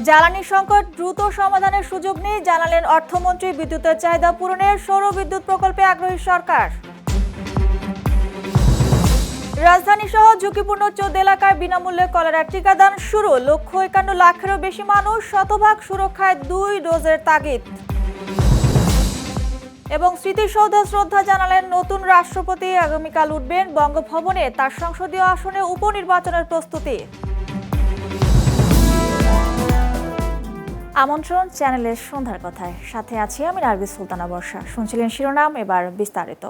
জ্বালানি সংকট দ্রুত সমাধানের সুযোগ নেই জানালেন অর্থমন্ত্রী। বিদ্যুতের চাহিদা পূরণে সৌর বিদ্যুৎ প্রকল্পে আগ্রহী সরকার। রাজধানী সহ ঝুঁকিপূর্ণ 14 এলাকায় বিনামূল্যে কলেরার টিকাদান শুরু। 151,00,000-এরও বেশি মানুষ, শতভাগ সুরক্ষায় 2 ডোজের তাগিদ। এবং স্মৃতিসৌধে শ্রদ্ধা জানালেন নতুন রাষ্ট্রপতি। আগামীকাল উঠবেন বঙ্গভবনে তার সংসদীয় আসনে উপনির্বাচনের প্রস্তুতি। আমন্ত্রণ চ্যানেলের সন্ধ্যার কথায়, সাথে আছি আমি নার্গিস সুলতানা বর্ষা। শুনছিলেন শিরোনাম, এবার বিস্তারিত।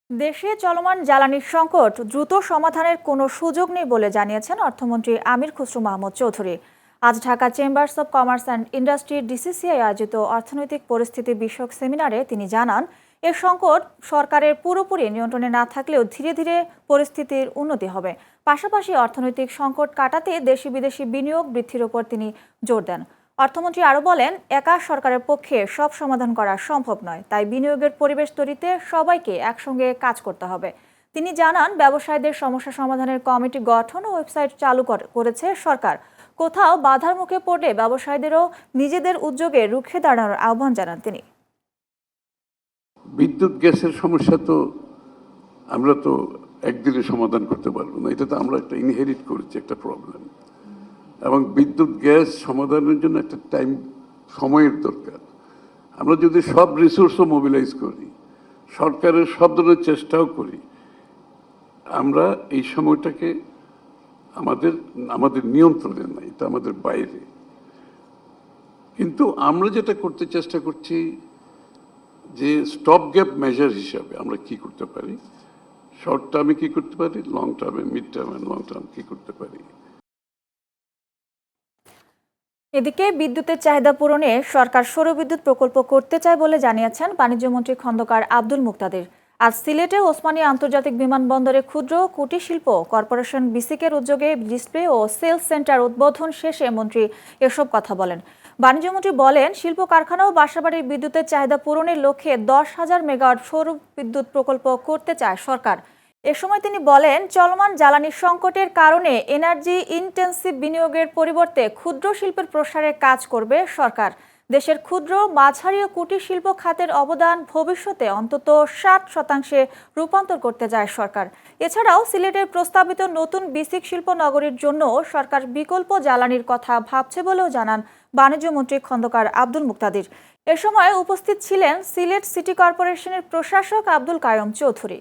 দেশে চলমান জ্বালানির সংকট দ্রুত সমাধানের কোনো সুযোগ নেই বলে জানিয়েছেন অর্থমন্ত্রী আমির খসরু মাহমুদ চৌধুরী। আজ Dhaka chambers of commerce and industry DCCI আয়োজিত অর্থনৈতিক পরিস্থিতি বিষয়ক সেমিনারে তিনি জানান, এ সংকট সরকারের পুরোপুরি নিয়ন্ত্রণে না থাকলেও ধীরে ধীরে পরিস্থিতির উন্নতি হবে। পাশাপাশি অর্থনৈতিক সংকট কাটাতে দেশি বিদেশি বিনিয়োগ বৃদ্ধির ওপর তিনি জোর দেন। অর্থমন্ত্রী আরও বলেন, একা সরকারের পক্ষে সব সমাধান করা সম্ভব নয়, তাই বিনিয়োগের পরিবেশ তৈরিতে সবাইকে একসঙ্গে কাজ করতে হবে। তিনি জানান, ব্যবসায়ীদের সমস্যা সমাধানের কমিটি গঠন ও ওয়েবসাইট চালু করেছে সরকার। কোথাও বাধার মুখে পড়লে ব্যবসায়ীদেরও নিজেদের উদ্যোগে রুখে দাঁড়ানোর আহ্বান জানান তিনি। বিদ্যুৎ গ্যাসের সমস্যা তো আমরা তো একদিনে সমাধান করতে পারবো না, এটা তো আমরা একটা ইনহেরিট করেছি একটা প্রবলেম, এবং বিদ্যুৎ গ্যাস সমাধানের জন্য একটা সময়ের দরকার। আমরা যদি সব রিসোর্সও মোবিলাইজ করি, সরকারের সব ধরনের চেষ্টাও করি, আমরা এই সময়টাকে আমাদের নিয়ন্ত্রণে নাই, এটা আমাদের বাইরে। কিন্তু আমরা যেটা করতে চেষ্টা করছি যে স্টপ গ্যাপ মেজার হিসাবে আমরা কি করতে পারি, শর্ট টার্মে কি করতে পারি, লং টার্মে, মিড টার্মে, লং টার্ম কি করতে পারি। এদিকে বিদ্যুতের চাহিদা পূরণে সরকার সৌরবিদ্যুৎ প্রকল্প করতে চায় বলে জানিয়েছেন বাণিজ্যমন্ত্রী খন্দকার আব্দুল মুক্তাদির। আজ সিলেটে ওসমানী আন্তর্জাতিক বিমানবন্দরে ক্ষুদ্র কুটির শিল্প কর্পোরেশন বিসিকের উদ্যোগে ডিসপ্লে ও সেলস সেন্টার উদ্বোধন শেষে মন্ত্রী এসব কথা বলেন। বাণিজ্যমন্ত্রী বলেন, শিল্প কারখানা ও বাসাবাড়ির বিদ্যুতের চাহিদা পূরণের লক্ষ্যে 10,000 মেগাওয়াট সৌর বিদ্যুৎ প্রকল্প করতে চায় সরকার। এ সময় তিনি বলেন, চলমান জ্বালানি সংকটের কারণে এনার্জি ইনটেনসিভ বিনিয়োগের পরিবর্তে ক্ষুদ্র শিল্পের প্রসারে কাজ করবে সরকার। দেশের ক্ষুদ্র, মাঝারি ও কুটির শিল্প খাতের অবদান ভবিষ্যতে অন্তত 60% রূপান্তর করতে যায় সরকার। এছাড়াও সিলেটের প্রস্তাবিত নতুন বিসিক শিল্প নগরীর জন্য সরকার বিকল্প জ্বালানির কথা ভাবছে বলেও জানান বাণিজ্যমন্ত্রী খন্দকার আব্দুল মুক্তাদির। এ সময় উপস্থিত ছিলেন সিলেট সিটি কর্পোরেশনের প্রশাসক আব্দুল কায়ুম চৌধুরী।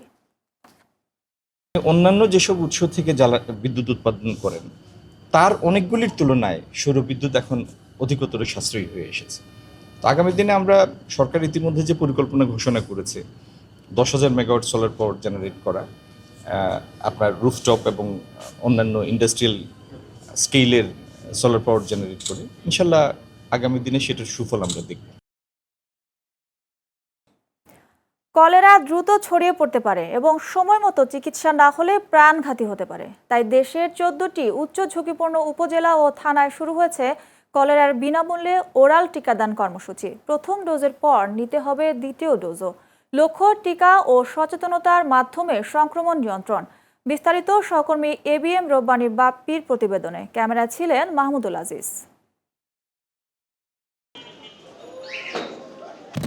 অন্যান্য যেসব উৎস থেকে বিদ্যুৎ উৎপাদন করেন তার অনেকগুলির তুলনায় সৌর বিদ্যুৎ এখন অধিকতর সাশ্রয়ী হয়ে এসেছে। তো আগামী দিনে আমরা সরকার ইতিমধ্যে যে পরিকল্পনা ঘোষণা করেছে 10,000 মেগাওয়াট সোলার পাওয়ার জেনারেট করা, আপনার রুফটপ এবং অন্যান্য ইন্ডাস্ট্রিয়াল স্কেলের সোলার পাওয়ার জেনারেট করে, ইনশাল্লাহ আগামী দিনে সেটার সুফল আমরা দেখব। কলেরা দ্রুত ছড়িয়ে পড়তে পারে এবং সময় মতো চিকিৎসা না হলে প্রাণঘাতী হতে পারে। তাই দেশের 14টি উচ্চ ঝুঁকিপূর্ণ উপজেলা ও থানায় শুরু হয়েছে কলেরার বিনামূল্যে ওরাল টিকাদান কর্মসূচি। প্রথম ডোজের পর নিতে হবে দ্বিতীয় ডোজও। লক্ষ্য টিকা ও সচেতনতার মাধ্যমে সংক্রমণ নিয়ন্ত্রণ। বিস্তারিত সহকর্মী ABM রব্বানী বাপ্পির প্রতিবেদনে। ক্যামেরা ছিলেন মাহমুদুল আজিজ।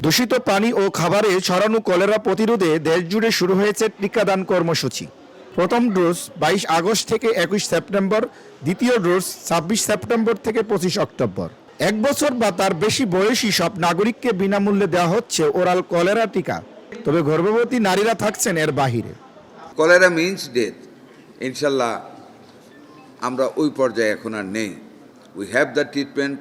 দূষিত পানি ও খাবারে ছড়ানো কলেরা প্রতিরোধে দেশজুড়ে শুরু হয়েছে টিকাদান কর্মসূচি। প্রথম ডোজ 22 আগস্ট থেকে 21 সেপ্টেম্বর, দ্বিতীয় ডোজ 26 সেপ্টেম্বর থেকে 25 অক্টোবর। 1 বছর বা তার বেশি বয়সী সব নাগরিককে বিনামূল্যে দেওয়া হচ্ছে ওরাল কলেরা টিকা, তবে গর্ভবতী নারীরা থাকছেন এর বাহিরে। কলেরা মিন্স ডেথ, ইনশাল্লাহ আমরা ওই পর্যায়ে এখন আর নেই। We have the treatment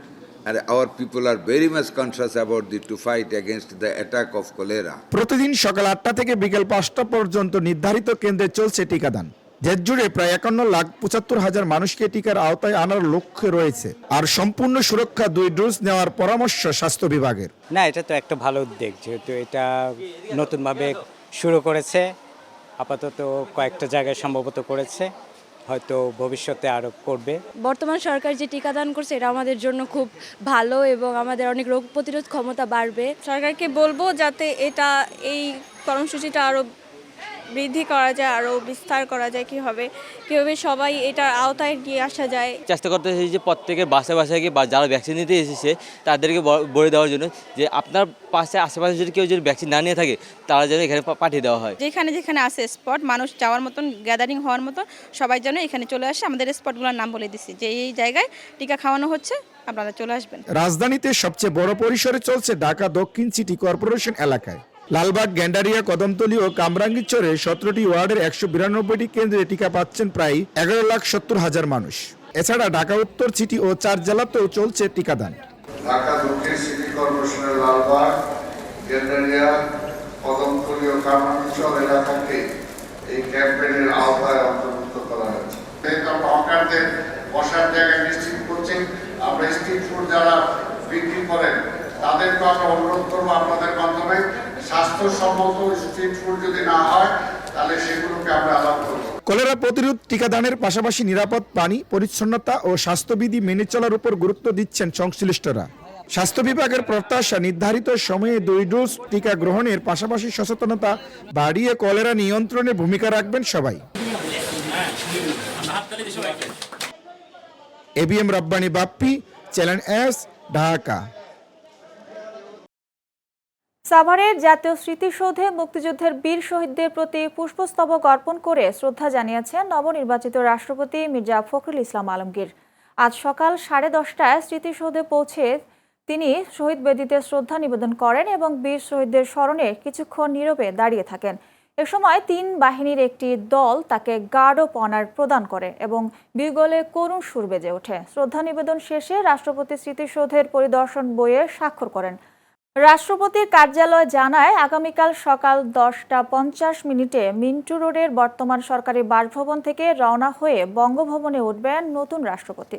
and our people are very much conscious about to fight against the attack of cholera. প্রতিদিন সকাল 8টা থেকে বিকেল 5টা পর্যন্ত নির্ধারিত কেন্দ্রে চলছে টিকাদান। দেশজুড়ে প্রায় 51,75,000 মানুষকে টিকার আওতায় আনার লক্ষ্য রয়েছে, আর সম্পূর্ণ সুরক্ষা 2 ডোজ নেওয়ার পরামর্শ স্বাস্থ্য বিভাগের। না, এটা তো একটা ভালো উদ্যোগ, যেহেতু এটা নতুনভাবে শুরু করেছে। আপাতত কয়েকটা জায়গায় সম্ভবত করেছে, হয়তো ভবিষ্যতে আরো করবে। বর্তমান সরকার যে টিকাদান করছে এটা আমাদের জন্য খুব ভালো এবং আমাদের অনেক রোগ প্রতিরোধ ক্ষমতা বাড়বে। সরকারকে বলবো যাতে এই কর্মসূচিটা আরো বৃদ্ধি করা যায়, আরও বিস্তার করা যায়, কীভাবে সবাই এটার আওতায় নিয়ে আসা যায়। চেষ্টা করতেছি যে প্রত্যেকের বাসায় বাসায় গিয়ে বা যারা ভ্যাকসিন নিতে এসেছে তাদেরকে বলে দেওয়ার জন্য যে আপনার পাশে আশেপাশে যদি কেউ যদি ভ্যাকসিন না নিয়ে থাকে তারা যেন এখানে পাঠিয়ে দেওয়া হয়। যেখানে যেখানে আছে স্পট, মানুষ যাওয়ার মতন, গ্যাদারিং হওয়ার মতন, সবাই যেন এখানে চলে আসে। আমাদের স্পটগুলোর নাম বলে দিচ্ছি যে এই জায়গায় টিকা খাওয়ানো হচ্ছে, আপনারা চলে আসবেন। রাজধানীতে সবচেয়ে বড় পরিসরে চলছে ঢাকা দক্ষিণ সিটি কর্পোরেশন এলাকায়। লালবাগ, গেন্ডারিয়া, কদমতলী ও কামরাঙ্গীরচরে 17টি ওয়ার্ডের 192টি কেন্দ্রে টিকা পাচ্ছেন প্রায় 11,70,000 মানুষ। এছাড়া ঢাকা উত্তর সিটি ও 4 জেলাতেও চলছে টিকাদান। ঢাকা দক্ষিণ সিটি কর্পোরেশনের লালবাগ, গেন্ডারিয়া, কদমতলী ও কামরাঙ্গীরচর এলাকাকে এই ক্যাম্পেইনের আওতায় অন্তর্ভুক্ত করা হয়েছে। আমরা হকারদের বসার জায়গা নিশ্চিত করছি। আমরা স্ট্রিট ফুড যারা বিক্রি করেন তাদেরকে আমরা অনুরোধ করবো আপনাদের মাধ্যমে স্বাস্থ্যসম্মত স্ট্রিট ফুড যদি না হয় তাহলে সেগুলোকে আমরা অ্যালাউ করবো। কলেরা প্রতিরোধ টিকাদানের পাশাপাশি নিরাপদ পানি, পরিচ্ছন্নতা ও স্বাস্থ্যবিধি মেনে চলার উপর গুরুত্ব দিচ্ছেন সংশ্লিষ্টরা। স্বাস্থ্য বিভাগের প্রত্যাশা, নির্ধারিত সময়ে 2 ডোজ টিকা গ্রহণের পাশাপাশি সচেতনতা বাড়িয়ে কলেরা নিয়ন্ত্রণে ভূমিকা রাখবেন সবাই। ABM Rabbani Bappi, channel S, Dhaka. সাভারের জাতীয় স্মৃতিসৌধে মুক্তিযুদ্ধের বীর শহীদদের প্রতি পুষ্পস্তবক অর্পণ করে শ্রদ্ধা জানিয়েছেন নবনির্বাচিত রাষ্ট্রপতি মির্জা ফখরুল ইসলাম আলমগীর। আজ সকাল 10:30টায় স্মৃতিসৌধে পৌঁছে তিনি শহীদ বেদিতে শ্রদ্ধা নিবেদন করেন এবং বীর শহীদদের স্মরণে কিছুক্ষণ নীরবে দাঁড়িয়ে থাকেন। এ সময় 3 বাহিনীর একটি দল তাকে গার্ড অফ অনার প্রদান করে এবং বিগলে করুণ সুর বেজে ওঠে। শ্রদ্ধা নিবেদন শেষে রাষ্ট্রপতি স্মৃতিসৌধের পরিদর্শন বইয়ে স্বাক্ষর করেন। রাষ্ট্রপতির কার্যালয় জানায়, আগামীকাল সকাল 10:50 মিন্টু রোডের বর্তমান সরকারি বাসভবন থেকে রওনা হয়ে বঙ্গভবনে উঠবেন নতুন রাষ্ট্রপতি।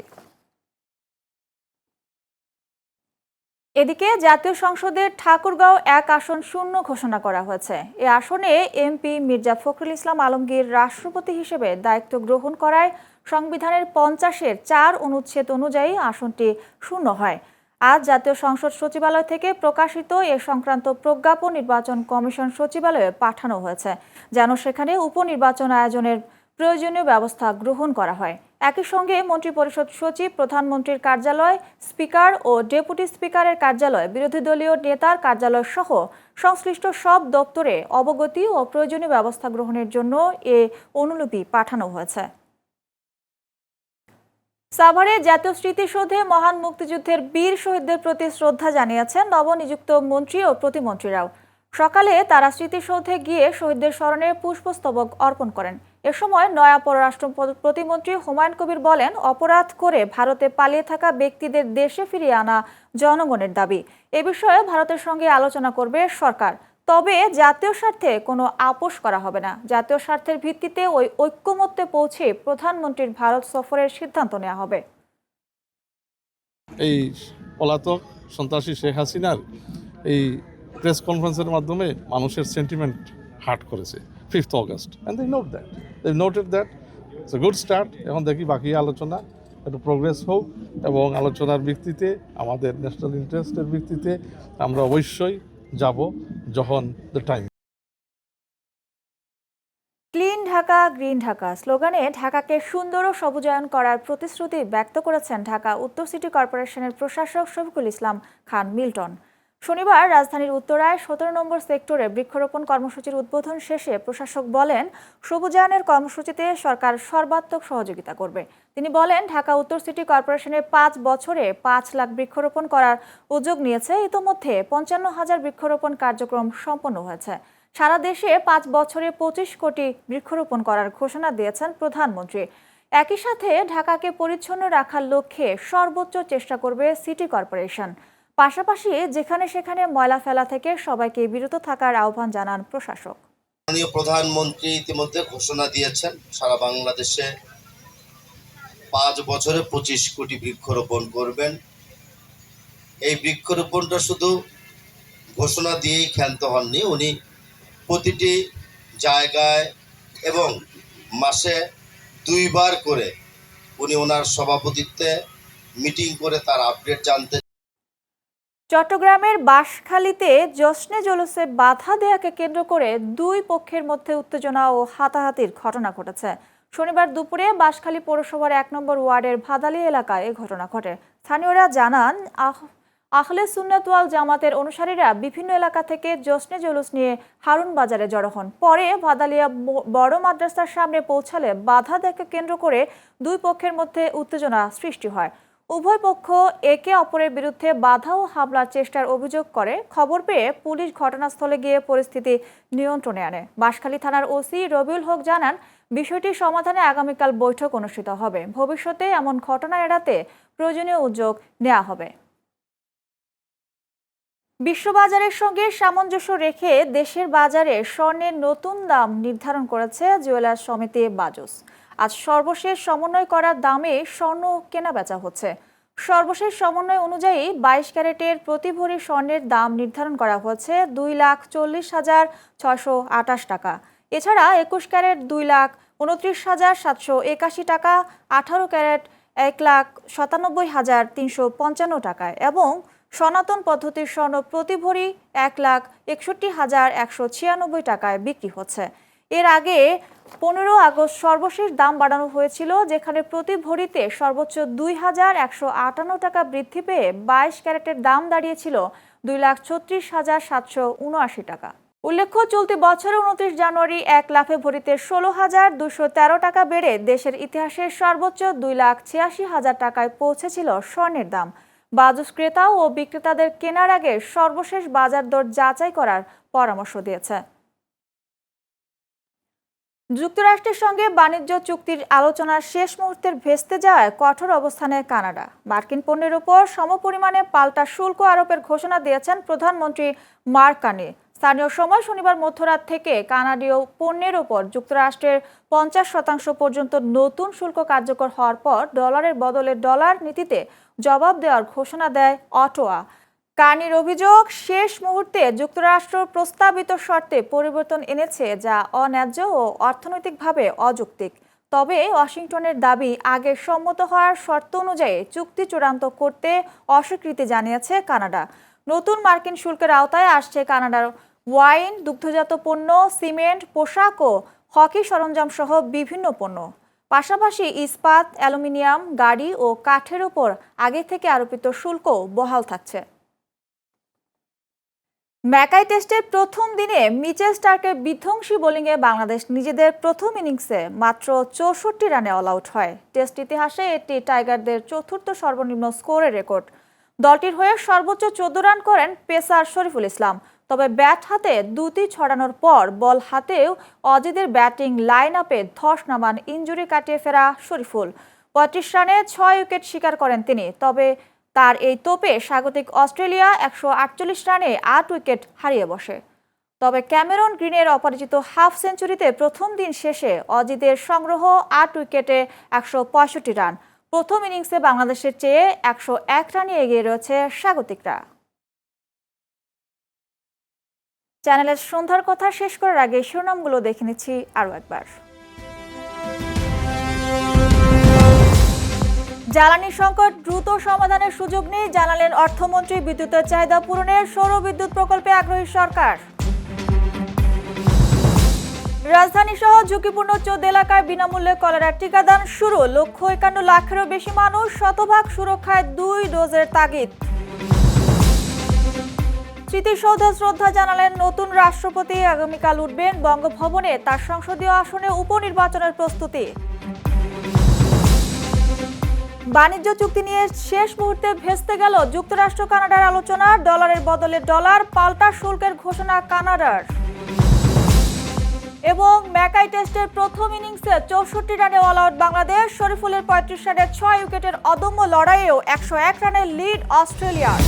এদিকে জাতীয় সংসদের ঠাকুরগাঁও 1 আসন শূন্য ঘোষণা করা হয়েছে। এ আসনে এমপি মির্জা ফখরুল ইসলাম আলমগীর রাষ্ট্রপতি হিসেবে দায়িত্ব গ্রহণ করায় সংবিধানের 50-এর 4 অনুচ্ছেদ অনুযায়ী আসনটি শূন্য হয়। আজ জাতীয় সংসদ সচিবালয় থেকে প্রকাশিত এ সংক্রান্ত প্রজ্ঞাপন নির্বাচন কমিশন সচিবালয়ে পাঠানো হয়েছে, যেন সেখানে উপনির্বাচন আয়োজনের প্রয়োজনীয় ব্যবস্থা গ্রহণ করা হয়। একই সঙ্গে মন্ত্রিপরিষদ সচিব, প্রধানমন্ত্রীর কার্যালয়, স্পিকার ও ডেপুটি স্পিকারের কার্যালয়, বিরোধী দলীয় নেতার কার্যালয় সহ সংশ্লিষ্ট সব দপ্তরে অবগতি ও প্রয়োজনীয় ব্যবস্থা গ্রহণের জন্য এ অনুলিপি পাঠানো হয়েছে। সাভারে জাতীয় স্মৃতিসৌধে মহান মুক্তিযুদ্ধের বীর শহীদদের প্রতি শ্রদ্ধা জানিয়েছেন নবনিযুক্ত মন্ত্রী ও প্রতিমন্ত্রীরাও। সকালে তারা স্মৃতিসৌধে গিয়ে শহীদদের স্মরণে পুষ্পস্তবক অর্পণ করেন। এ সময় নয়া পররাষ্ট্র প্রতিমন্ত্রী হুমায়ুন কবির বলেন, অপরাধ করে ভারতে পালিয়ে থাকা ব্যক্তিদের দেশে ফিরিয়ে আনা জনগণের দাবি। এ বিষয়ে ভারতের সঙ্গে আলোচনা করবে সরকার, তবে জাতীয় স্বার্থে কোনো আপোষ করা হবে না। জাতীয় স্বার্থের ভিত্তিতে ওই ঐক্যমত্যে পৌঁছে প্রধানমন্ত্রীর ভারত সফরের সিদ্ধান্ত নেওয়া হবে। এই পলাতক সন্ত্রাসী শেখ হাসিনার এই প্রেস কনফারেন্সের মাধ্যমে মানুষের সেন্টিমেন্ট হার্ট করেছে 5th August, and they noted that it's a good start. এখন দেখি বাকি আলোচনা একটু প্রোগ্রেস হোক এবং আলোচনার ভিত্তিতে আমাদের ন্যাশনাল ইন্টারেস্টের ভিত্তিতে আমরা অবশ্যই যাব যখন the time. Clean Dhaka, green Dhaka স্লোগানে ঢাকাকে সুন্দর ও সবুজায়ন করার প্রতিশ্রুতি ব্যক্ত করেছেন ঢাকা উত্তর সিটি কর্পোরেশনের প্রশাসক শফিকুল ইসলাম খান মিল্টন। শনিবার রাজধানীর উত্তরায় 17 নম্বর সেক্টরে বৃক্ষরোপণ কর্মসূচির উদ্বোধন শেষে প্রশাসক বলেন, সবুজায়নের কর্মসূচিতে সরকার সর্বাত্মক সহযোগিতা করবে। তিনি বলেন, ঢাকা উত্তর সিটি কর্পোরেশনের 5 বছরে 5 লাখ বৃক্ষরোপণ করার উদ্যোগ নিয়েছে। ইতোমধ্যে 55,000 বৃক্ষরোপণ কার্যক্রম সম্পন্ন হয়েছে। সারা দেশে 5 বছরে 25 কোটি বৃক্ষরোপণ করার ঘোষণা দিয়েছেন প্রধানমন্ত্রী। একই সাথে ঢাকাকে পরিচ্ছন্ন রাখার লক্ষ্যে সর্বোচ্চ চেষ্টা করবে সিটি কর্পোরেশন। পাশাপাশি যেখানে সেখানে ময়লা ফেলা থেকে সবাইকে বিরত থাকার আহ্বান জানান প্রশাসক। মাননীয় প্রধানমন্ত্রী ইতিমধ্যে ঘোষণা দিয়েছেন সারা বাংলাদেশে 5 বছরে 25 কোটি বৃক্ষরোপণ করবেন। এই বৃক্ষরোপণটা শুধু ঘোষণা দিয়েই ক্ষান্ত হননি, উনি প্রতিটি জায়গায় এবং মাসে 2 বার করে উনি ওনার সভাপতিত্বে মিটিং করে তার আপডেট জানতে চট্টগ্রামের বাঁশখালীতে জশ্নে জুলুসে বাধা দেয়াকে কেন্দ্র করে দুই পক্ষের মধ্যে উত্তেজনা ও হাতাহাতির ঘটনা ঘটেছে। শনিবার দুপুরে বাঁশখালী পৌরসভার ১ নম্বর ওয়ার্ডের ভাদালি এলাকায় এ ঘটনা ঘটে। স্থানীয়রা জানান, আহলে সুন্নাত ওয়াল জামাতের অনুসারীরা বিভিন্ন এলাকা থেকে জশ্নে জুলুস নিয়ে হারুন বাজারে জড়ো হন। পরে ভাদালিয়া বড় মাদ্রাসার সামনে পৌঁছালে বাধা দেয়াকে কেন্দ্র করে দুই পক্ষের মধ্যে উত্তেজনা সৃষ্টি হয়। উভয় পক্ষ একে অপরের বিরুদ্ধে বাধা ও হামলার চেষ্টার অভিযোগ করে। খবর পেয়ে পুলিশ ঘটনাস্থলে গিয়ে পরিস্থিতি নিয়ন্ত্রণে আনে। বাঁশখালী থানার ওসি রবিউল হক জানান, বিষয়টি সমাধানে আগামীকাল বৈঠক অনুষ্ঠিত হবে। ভবিষ্যতে এমন ঘটনা এড়াতে প্রয়োজনীয় উদ্যোগ নেওয়া হবে। বিশ্ববাজারের সঙ্গে সামঞ্জস্য রেখে দেশের বাজারে স্বর্ণের নতুন দাম নির্ধারণ করেছে জুয়েলার্স সমিতি বাজুস। আজ সর্বশেষ সমন্বয় করা দামে স্বর্ণ কেনা বেচা হচ্ছে। সর্বশেষ সমন্বয় অনুযায়ী 22 ক্যারেটের প্রতি ভরি স্বর্ণের দাম নির্ধারণ করা হয়েছে 2,40,628 টাকা। এছাড়া 21 ক্যারেট 2,29,781 টাকা, 18 ক্যারেট 1,97,355 টাকায় এবং সনাতন পদ্ধতির স্বর্ণ প্রতি ভরি 1,61,196 টাকায় বিক্রি হচ্ছে। এর আগে 15 আগস্ট সর্বশেষ দাম বাড়ানো হয়েছিল, যেখানে প্রতি ভরিতে সর্বোচ্চ 2,158 টাকা বৃদ্ধি পেয়ে 22 ক্যারেটের দাম দাঁড়িয়েছিল 2,36,779 টাকা। উল্লেখ্য, চলতি বছরের 29 জানুয়ারি 1 লাফে ভরিতে 16,213 টাকা বেড়ে দেশের ইতিহাসের সর্বোচ্চ 2,86,000 টাকায় পৌঁছেছিল স্বর্ণের দাম। বাজুস ক্রেতা ও বিক্রেতাদের কেনার আগে সর্বশেষ বাজার দর যাচাই করার পরামর্শ দিয়েছে। যুক্তরাষ্ট্রের সঙ্গে বাণিজ্য চুক্তির আলোচনার শেষ মুহূর্তের ভেস্তে যাওয়ায় কঠোর অবস্থানে কানাডা। মার্কিন পণ্যের উপর সমপরিমাণে পাল্টা শুল্ক আরোপের ঘোষণা দিয়েছেন প্রধানমন্ত্রী মার্ক কার্নি। স্থানীয় সময় শনিবার মধ্যরাত থেকে কানাডীয় পণ্যের উপর যুক্তরাষ্ট্রের 50% পর্যন্ত নতুন শুল্ক কার্যকর হওয়ার পর ডলারের বদলে ডলার নীতিতে জবাব দেওয়ার ঘোষণা দেয় অটোয়া। কার্নির অভিযোগ, শেষ মুহূর্তে যুক্তরাষ্ট্র প্রস্তাবিত শর্তে পরিবর্তন এনেছে, যা অন্যায্য ও অর্থনৈতিকভাবে অযৌক্তিক। তবে ওয়াশিংটনের দাবি, আগে সম্মত হওয়ার শর্ত অনুযায়ী চুক্তি চূড়ান্ত করতে অস্বীকৃতি জানিয়েছে কানাডা। নতুন মার্কিন শুল্কের আওতায় আসছে কানাডার ওয়াইন, দুগ্ধজাত পণ্য, সিমেন্ট, পোশাক ও হকি সরঞ্জাম সহ বিভিন্ন পণ্য। পাশাপাশি ইস্পাত, অ্যালুমিনিয়াম, গাড়ি ও কাঠের উপর আগে থেকে আরোপিত শুল্ক বহাল থাকছে। ম্যাকাই টেস্টের প্রথম দিনে মিচেল স্টার্কের বিধ্বংসী বোলিংয়ে বাংলাদেশ নিজেদের প্রথম ইনিংসে মাত্র 64 রানে অল আউট হয়। টেস্ট ইতিহাসে এটি টাইগারদের চতুর্থ সর্বনিম্ন স্কোরের রেকর্ড। দলটির হয়ে সর্বোচ্চ 14 রান করেন পেসার শরীফুল ইসলাম। তবে ব্যাট হাতে দুটি ছড়ানোর পর বল হাতেও অজিদের ব্যাটিং লাইন আপে ধস নামান ইনজুরি কাটিয়ে ফেরা শরীফুল। 35 রানে 6 উইকেট শিকার করেন তিনি। তবে তার এই তোপে স্বাগতিক অস্ট্রেলিয়া 148 রানে 8 উইকেট হারিয়ে বসে। তবে ক্যামেরন গ্রিনের অপরাজিত হাফ সেঞ্চুরিতে প্রথম দিন শেষে অজিদের সংগ্রহ 8 উইকেটে 165 রান। প্রথম ইনিংসে বাংলাদেশের চেয়ে 101 রানে এগিয়ে রয়েছে স্বাগতিকরা। চ্যানেলের সন্ধ্যার কথা শেষ করার আগে শিরোনামগুলো দেখে নিচ্ছি আরও একবার। জ্বালানি সংকট দ্রুত সমাধানের সুযোগ নেই, জানালেন অর্থমন্ত্রী। বিদ্যুতের চাহিদা পূরণে সৌর বিদ্যুৎ প্রকল্পে আগ্রহী সরকার। রাজধানী সহ ঝুঁকিপূর্ণ 14 এলাকায় বিনামূল্যে কলেরার টিকাদান শুরু। 151,00,000-এরও বেশি মানুষ, শতভাগ সুরক্ষায় 2 ডোজের তাগিদ। স্মৃতিসৌধে শ্রদ্ধা জানালেন নতুন রাষ্ট্রপতি। আগামীকাল উঠবেন বঙ্গভবনে তার সংসদীয় আসনে উপনির্বাচনের প্রস্তুতি। বাণিজ্য চুক্তি নিয়ে শেষ মুহূর্তে ভেস্তে গেল যুক্তরাষ্ট্র কানাডার আলোচনা। ডলারের বদলে ডলার, পাল্টা শুল্কের ঘোষণা কানাডার। এবং ম্যাকাই টেস্টের প্রথম ইনিংসে 64 রানে অল আউট বাংলাদেশ। শরীফুলের 35 রানে 6 উইকেটের অদম্য লড়াইয়েও 101 রানের লিড অস্ট্রেলিয়ার।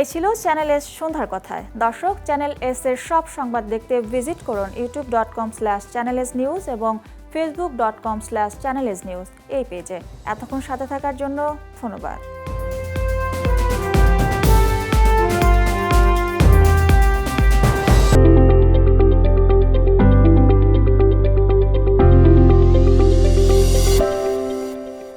এই ছিল চ্যানেল এস সন্ধ্যার কথায়। দর্শক, চ্যানেল এস এর সব সংবাদ দেখতে ভিজিট করুন youtube.com/channelsnews এবং facebook.com/channelsnews এই পেজে। এতক্ষণ সাথে থাকার জন্য ধন্যবাদ।